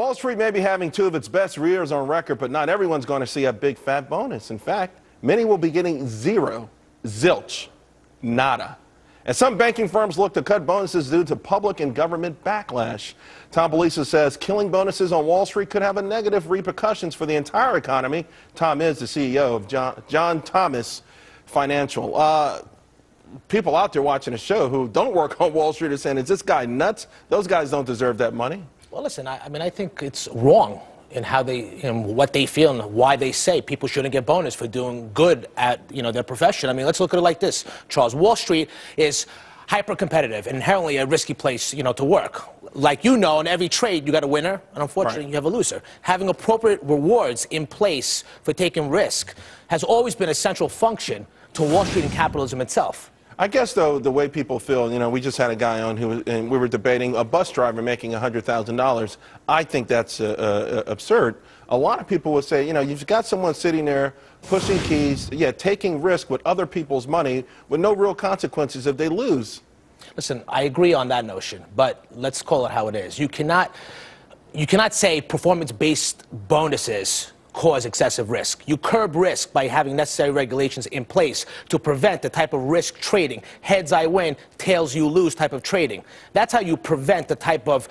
Wall Street may be having two of its best years on record, but not everyone's going to see a big fat bonus. In fact, many will be getting zero, zilch, nada. And some banking firms look to cut bonuses due to public and government backlash. Tom Belesis says killing bonuses on Wall Street could have a negative repercussions for the entire economy. Tom is the CEO of John Thomas Financial. People out there watching the show who don't work on Wall Street are saying, is this guy nuts? Those guys don't deserve that money. Well, listen, I think it's wrong in how what they feel and why they say people shouldn't get bonus for doing good at, their profession. I mean, let's look at it like this, Charles. Wall Street is hyper-competitive and inherently a risky place, to work. Like in every trade, you got a winner, and unfortunately, you have a loser. Having appropriate rewards in place for taking risk has always been a central function to Wall Street and capitalism itself. I guess, though, the way people feel, we just had a guy on and we were debating a bus driver making $100,000. I think that's absurd. A lot of people would say, you've got someone sitting there pushing keys, taking risk with other people's money with no real consequences if they lose. Listen, I agree on that notion, but let's call it how it is. You cannot say performance-based bonuses cause excessive risk. You curb risk by having necessary regulations in place to prevent the type of risk trading, heads I win, tails you lose type of trading. That's how you prevent the type of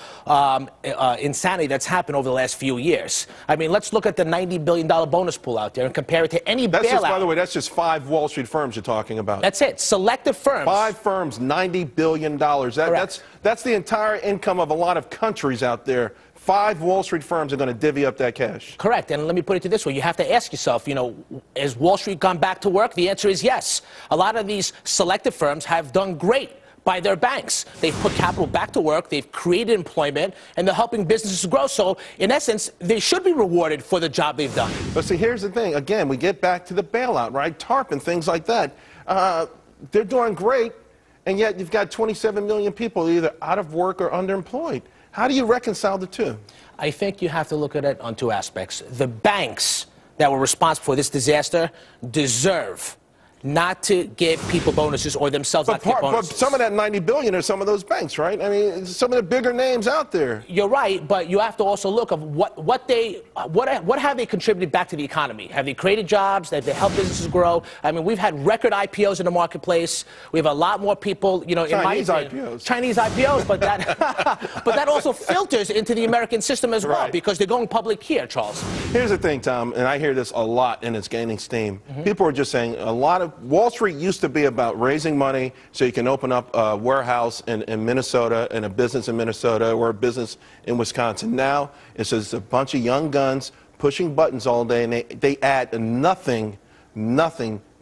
insanity that's happened over the last few years. I mean, let's look at the $90 billion bonus pool out there and compare it to any bailout. By the way, that's just 5 Wall Street firms you're talking about. That's it. Selective firms. 5 firms, $90 billion. That's the entire income of a lot of countries out there. 5 Wall Street firms are going to divvy up that cash. Correct. And let me put it to this way. You have to ask yourself, has Wall Street gone back to work? The answer is yes. A lot of these selective firms have done great by their banks. They've put capital back to work, they've created employment, and they're helping businesses grow. So, in essence, they should be rewarded for the job they've done. But see, here's the thing. Again, we get back to the bailout, right? TARP and things like that. They're doing great, and yet you've got 27 million people either out of work or underemployed. How do you reconcile the two? I think you have to look at it on 2 aspects. The banks that were responsible for this disaster deserve not to give people bonuses or themselves not to get bonuses. But some of that $90 billion are some of those banks, right? I mean, some of the bigger names out there. You're right, but you have to also look at what have they contributed back to the economy? Have they created jobs? Have they helped businesses grow? I mean, we've had record IPOs in the marketplace. We have a lot more people, Chinese IPOs. Chinese IPOs, but that also filters into the American system as well, because they're going public here, Charles. Here's the thing, Tom, and I hear this a lot, and it's gaining steam. People are just saying a lot of Wall Street used to be about raising money so you can open up a warehouse in Minnesota and a business in Minnesota or a business in Wisconsin. Now it's just a bunch of young guns pushing buttons all day, and they add nothing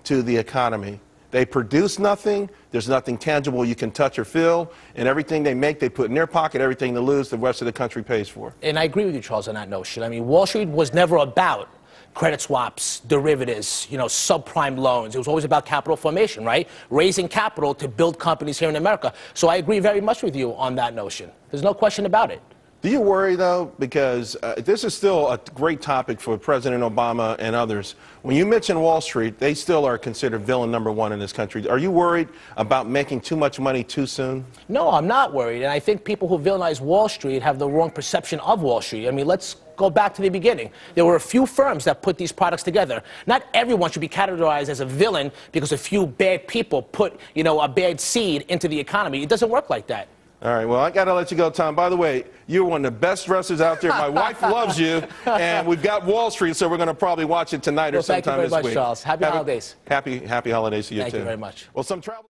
to the economy. They produce nothing. There's nothing tangible you can touch or feel. And everything they make, they put in their pocket. Everything they lose, the rest of the country pays for. And I agree with you, Charles, on that notion. I mean, Wall Street was never about credit swaps, derivatives, subprime loans. It was always about capital formation, right? Raising capital to build companies here in America. So I agree very much with you on that notion. There's no question about it. Do you worry, though, because this is still a great topic for President Obama and others. When you mention Wall Street, they still are considered villain #1 in this country. Are you worried about making too much money too soon? No, I'm not worried. And I think people who villainize Wall Street have the wrong perception of Wall Street. I mean, let's go back to the beginning. There were a few firms that put these products together. Not everyone should be categorized as a villain because a few bad people put, a bad seed into the economy. It doesn't work like that. All right, well, I got to let you go, Tom. By the way, you're one of the best wrestlers out there. My wife loves you, and we've got Wall Street, so we're going to probably watch it tonight or sometime this week. Thank you very much, Charles. Happy holidays. Happy holidays to you, too. Thank you very much. Well, some travel.